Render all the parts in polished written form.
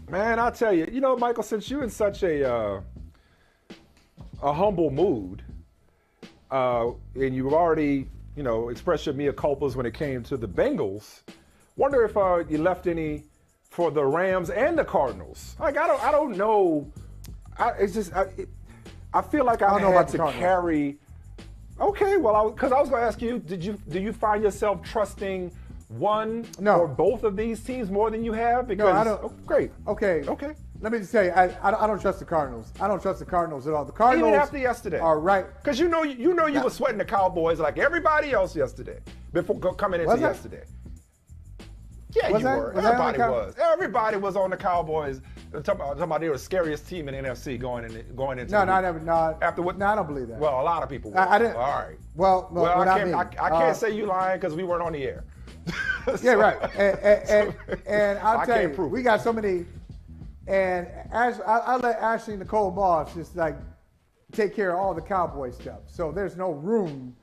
Man, I'll tell you. You know, Michael, since you're in such a humble mood, and you've already, expressed your mea culpas when it came to the Bengals, wonder if you left any for the Rams and the Cardinals. Like, I don't know. I feel like I had to carry. Okay, well, because I was going to ask you, do you find yourself trusting one or both of these teams more than you have? Because, no, I don't. Oh, great. Okay. Let me just tell you, I don't trust the Cardinals. I don't trust the Cardinals at all. The Cardinals even after yesterday are right. Because you were sweating the Cowboys like everybody else yesterday before coming into yesterday. Yeah, you were. Everybody was. Everybody was on the Cowboys. Talking about they were the scariest team in the NFC going into. No, I never. No, after what? No, I don't believe that. Well, a lot of people were. I didn't. All right. Well, I can't say you lying because we weren't on the air. Yeah, right. And I'll tell you, we got so many. And I let Ashley Nicole Moss just like take care of all the Cowboy stuff. So there's no room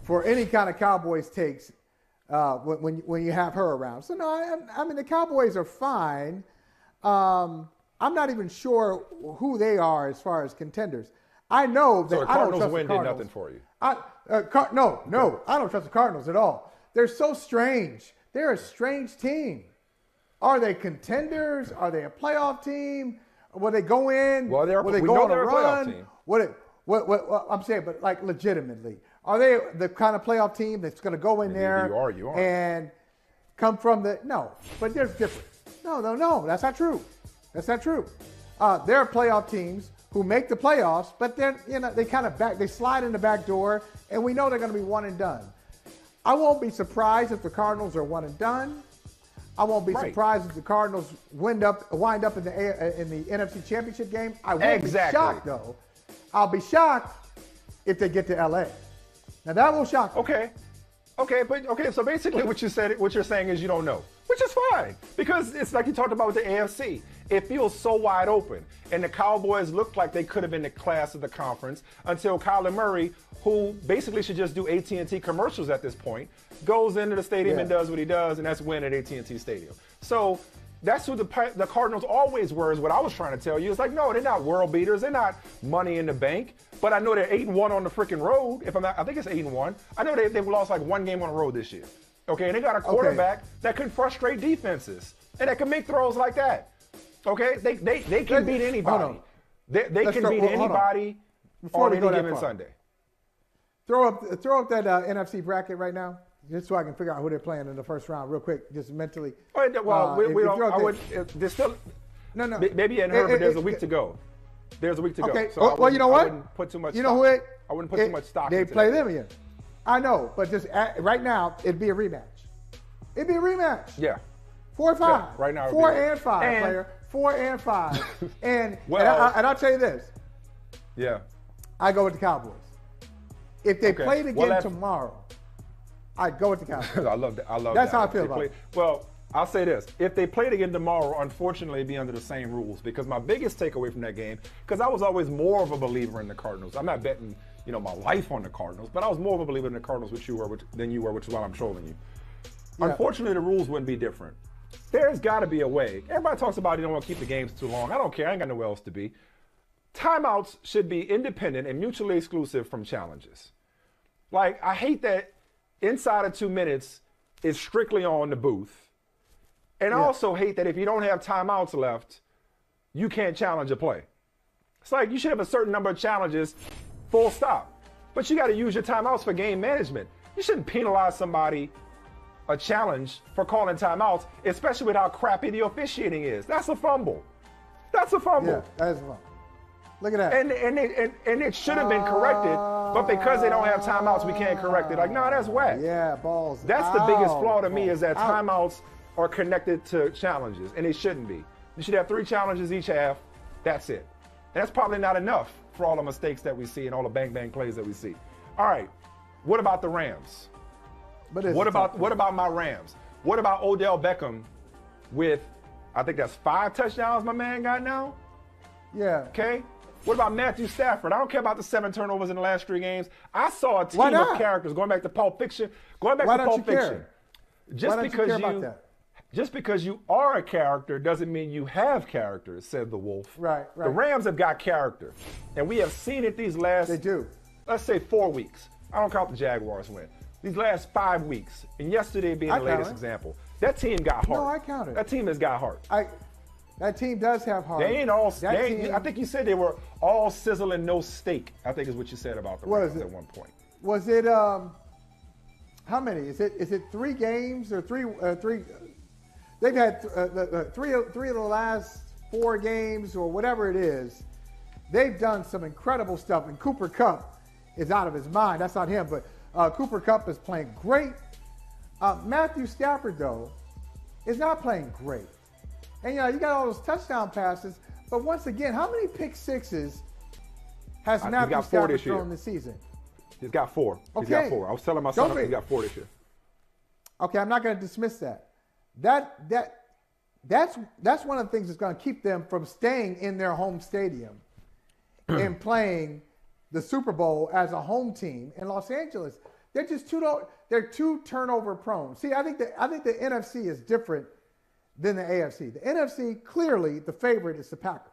for any kind of Cowboys takes when you have her around. So no, I mean the Cowboys are fine. I'm not even sure who they are as far as contenders. I know that so the I don't Cardinals trust win the Cardinals. did nothing for you. No, I don't trust the Cardinals at all. They're so strange. They're a strange team. Are they contenders? Are they a playoff team? Will they go in? Well, will they go on a run? What I'm saying, but like legitimately, are they the kind of playoff team that's going to go in there you are. and come from the no? But there's difference. No, that's not true. That's not true. There are playoff teams who make the playoffs, but then they kind of they slide in the back door, and we know they're going to be one and done. I won't be surprised if the Cardinals are one and done. I won't be surprised if the Cardinals wind up in the NFC Championship game. I won't be shocked though. I'll be shocked if they get to LA. Now that will shock me. Okay. So basically, what you're saying is you don't know, which is fine because it's like you talked about with the AFC. It feels so wide open, and the Cowboys looked like they could have been the class of the conference until Kyler Murray, who basically should just do AT&T commercials at this point, goes into the stadium and does what he does, and that's win at AT&T Stadium. So that's who the Cardinals always were, is what I was trying to tell you. It's like, no, they're not world beaters. They're not money in the bank. But I know they're 8-1 on the freaking road. I think it's 8-1. I know they've lost like one game on the road this year. Okay, and they got a quarterback that can frustrate defenses and that can make throws like that. Okay, they can beat anybody. They can beat anybody on any given Sunday. Throw up that NFC bracket right now, just so I can figure out who they're playing in the first round, real quick, just mentally. Well, we don't. I would. There's still. No. Maybe in her, but there's a week to go. There's a week to go. Okay. So well, you know what? I wouldn't put too much. You know who it? I wouldn't put too much stock. They play them again. I know, but just right now, it'd be a rematch. It'd be a rematch. Yeah. 4 and 5. Yeah, right now. 4 and 5, player. 4 and 5. and I'll tell you this. Yeah. I go with the Cowboys. If they played again tomorrow, I'd go with the Cowboys. I love that. That's how I feel about it. Well, I'll say this. If they played again tomorrow, unfortunately, it'd be under the same rules. Because my biggest takeaway from that game, because I was always more of a believer in the Cardinals. I'm not betting, my life on the Cardinals, but I was more of a believer in the Cardinals than you were, which is why I'm trolling you. Yeah. Unfortunately, the rules wouldn't be different. There's got to be a way. Everybody talks about you don't want to keep the games too long. I don't care. I ain't got nowhere else to be. Timeouts should be independent and mutually exclusive from challenges. Like, I hate that inside of 2 minutes is strictly on the booth. And I also hate that if you don't have timeouts left, you can't challenge a play. It's like you should have a certain number of challenges, full stop. But you got to use your timeouts for game management. You shouldn't penalize somebody a challenge for calling timeouts, especially with how crappy the officiating is. That's a fumble. Yeah, that is a fumble. Look at that. And it should have been corrected, but because they don't have timeouts, we can't correct it. Like, no, that's whack. Yeah, balls. That's the biggest flaw to me, is that timeouts are connected to challenges, and they shouldn't be. You should have 3 challenges each half. That's it. And that's probably not enough for all the mistakes that we see and all the bang plays that we see. All right, what about the Rams? What about my Rams? What about Odell Beckham with, I think that's 5 touchdowns my man got now? Yeah. Okay. What about Matthew Stafford? I don't care about the 7 turnovers in the last 3 games. I saw a team of characters going back to Pulp Fiction. Just Why don't you care? Just Why don't because you care about that? Just because you are a character doesn't mean you have character, said the Wolf. Right. The Rams have got character. And we have seen it these last, They do. let's say 4 weeks. I don't count the Jaguars win. These last 5 weeks, and yesterday being the latest example, that team got heart. No, I counted. That team has got heart. That team does have heart. They ain't all. I think you said they were all sizzle and no steak. I think is what you said about the Rams at one point. Was it? How many? Is it 3 games or three? They've had three of the last 4 games or whatever it is. They've done some incredible stuff, and Cooper Kupp is out of his mind. That's not him, but Cooper Kupp is playing great. Matthew Stafford, though, is not playing great. And, you got all those touchdown passes, but once again, how many pick sixes has Matthew Stafford thrown this season? He's got 4. He's got 4. I was telling my son he's got 4 this year. Okay, I'm not going to dismiss that. That's one of the things that's going to keep them from staying in their home stadium and playing the Super Bowl as a home team in Los Angeles. They're just too turnover prone. See, I think the NFC is different than the AFC. The NFC, clearly, the favorite is the Packers.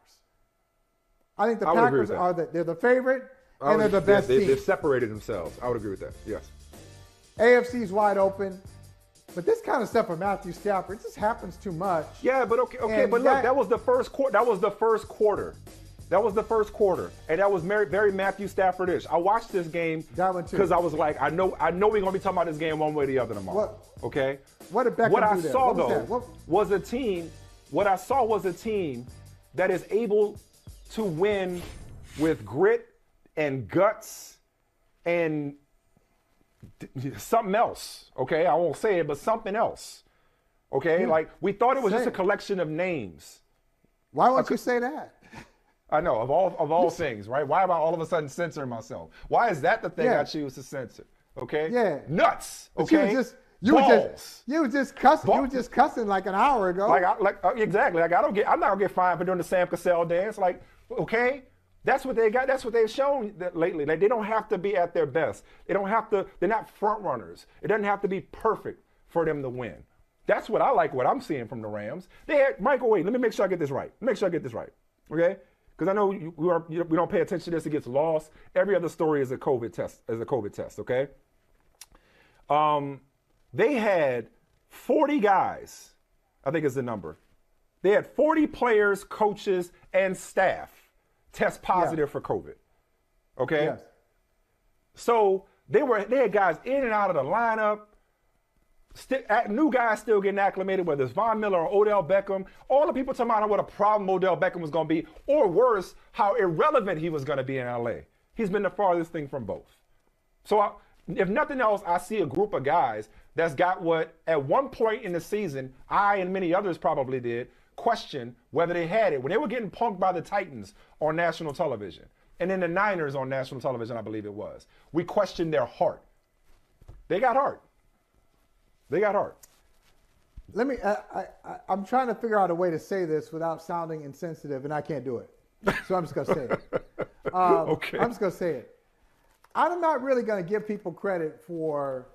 I think the Packers they're the favorite and they're the best team. They've separated themselves. I would agree with that. Yes. AFC's wide open. But this kind of stuff for Matthew Stafford, it just happens too much. Yeah, but okay, but look, that was the first quarter. That was the first quarter. And that was very Matthew Stafford-ish. I watched this game because I was like, I know we're gonna be talking about this game one way or the other tomorrow. Okay. What did Beckham do? What I saw though was a team. What I saw was a team that is able to win with grit and guts and something else. Okay, I won't say it, but something else. Okay, like we thought it was just a collection of names. Why won't you say that? I know, of all things, right? Why am I all of a sudden censoring myself? Why is that the thing I choose to censor? Okay? Yeah. Nuts. Okay. You were just cussing. You were just cussing like an hour ago. Exactly. I'm not gonna get fined for doing the Sam Cassell dance. Like, okay, that's what they got. That's what they've shown lately. Like, they don't have to be at their best. They don't have to. They're not front runners. It doesn't have to be perfect for them to win. That's what I like. What I'm seeing from the Rams. They had Michael. Wait, let me make sure I get this right. Okay. Because I know we don't pay attention to this, it gets lost. Every other story is a COVID test, okay? They had 40 guys, I think is the number. They had 40 players, coaches, and staff test positive for COVID, okay? Yes. So they had guys in and out of the lineup. New guys still getting acclimated, whether it's Von Miller or Odell Beckham. All the people talking about what a problem Odell Beckham was going to be, or worse, how irrelevant he was going to be in LA. He's been the farthest thing from both. So if nothing else, I see a group of guys that's got what, at one point in the season, I and many others probably did, question whether they had it. When they were getting punked by the Titans on national television, and then the Niners on national television, I believe it was, we questioned their heart. They got heart. I'm trying to figure out a way to say this without sounding insensitive, and I can't do it. So I'm just going to say it. Okay. I'm just going to say it. I'm not really going to give people credit for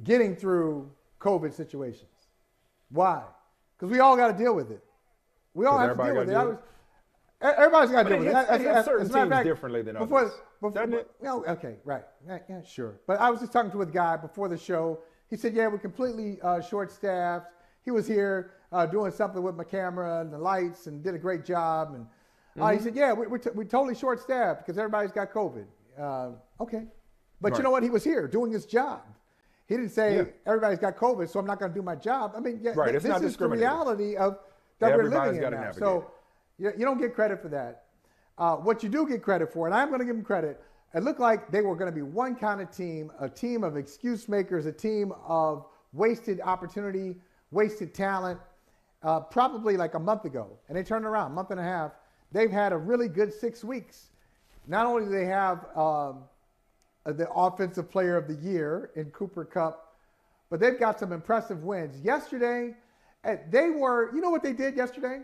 getting through COVID situations. Why? Because we all got to deal with it. We all have to deal with it. Everybody's got to deal with it. It hits certain teams differently than others. Doesn't it? No, okay, right. Yeah, sure. But I was just talking to a guy before the show. He said, yeah, we're completely short-staffed. He was here doing something with my camera and the lights and did a great job. And he said, yeah, we're totally short-staffed because everybody's got COVID. Okay. But you know what? He was here doing his job. He didn't say everybody's got COVID, so I'm not going to do my job. I mean, this is the reality that we're living in now. So you don't get credit for that. What you do get credit for, and I'm going to give them credit, it looked like they were going to be one kind of team, a team of excuse makers, a team of wasted opportunity, wasted talent, probably like a month ago. And they turned around, a month and a half. They've had a really good 6 weeks. Not only do they have the offensive player of the year in Cooper Kupp, but they've got some impressive wins. Yesterday, you know what they did yesterday?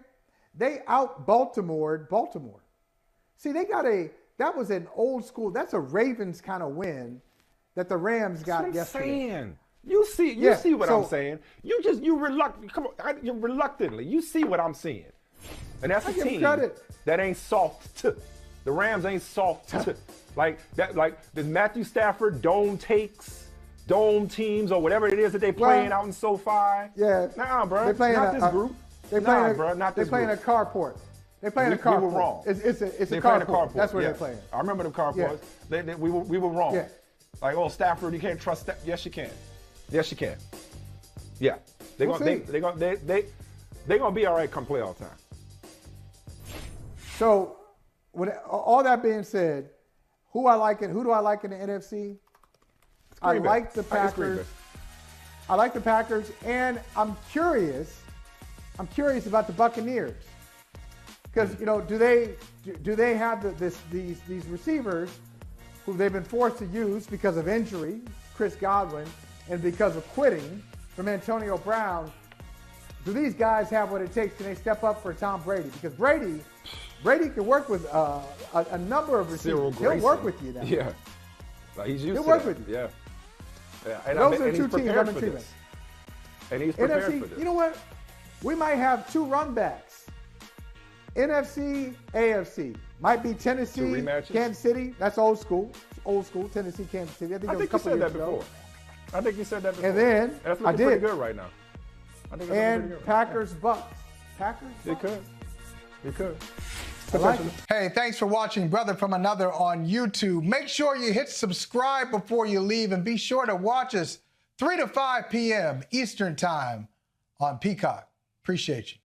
They out-Baltimored Baltimore. See, that was an old school, that's a Ravens kind of win that the Rams got yesterday. You see what I'm saying. You reluctantly. You see what I'm seeing. And that's a team that ain't soft. The Rams ain't soft. Like the Matthew Stafford dome teams or whatever it is that they playing out in SoFi. Yeah. Nah, bro. They playing not this group. They playing a carport. They playing a carport. We were wrong. It's a carport. That's what they're playing. I remember them carports. Yeah. We were wrong. Yeah. Like, oh, Stafford, you can't trust that. Yes, you can. Yes, you can. Yeah. They're gonna be all right come playoff time. So, with all that being said, who do I like in the NFC? I like the Packers. I like the Packers, and I'm curious about the Buccaneers. Because, do they have these receivers who they've been forced to use because of injury, Chris Godwin, and because of quitting from Antonio Brown? Do these guys have what it takes? Can they step up for Tom Brady? Because Brady can work with a number of receivers. He'll work with you now. Yeah. Like, he's used He'll to work that. with you. Yeah. And those are the two teams I'm intrigued. And he's prepared NFC, for this. you know what? We might have two run backs. NFC, AFC. Might be Tennessee, Kansas City. That's old school. Tennessee, Kansas City. I think you said that before. I think you said that before. And then that's looking pretty good right now. And Packers, Bucks. Packers? They could. I like it. Hey, thanks for watching Brother from Another on YouTube. Make sure you hit subscribe before you leave, and be sure to watch us 3 to 5 p.m. Eastern Time on Peacock. Appreciate you.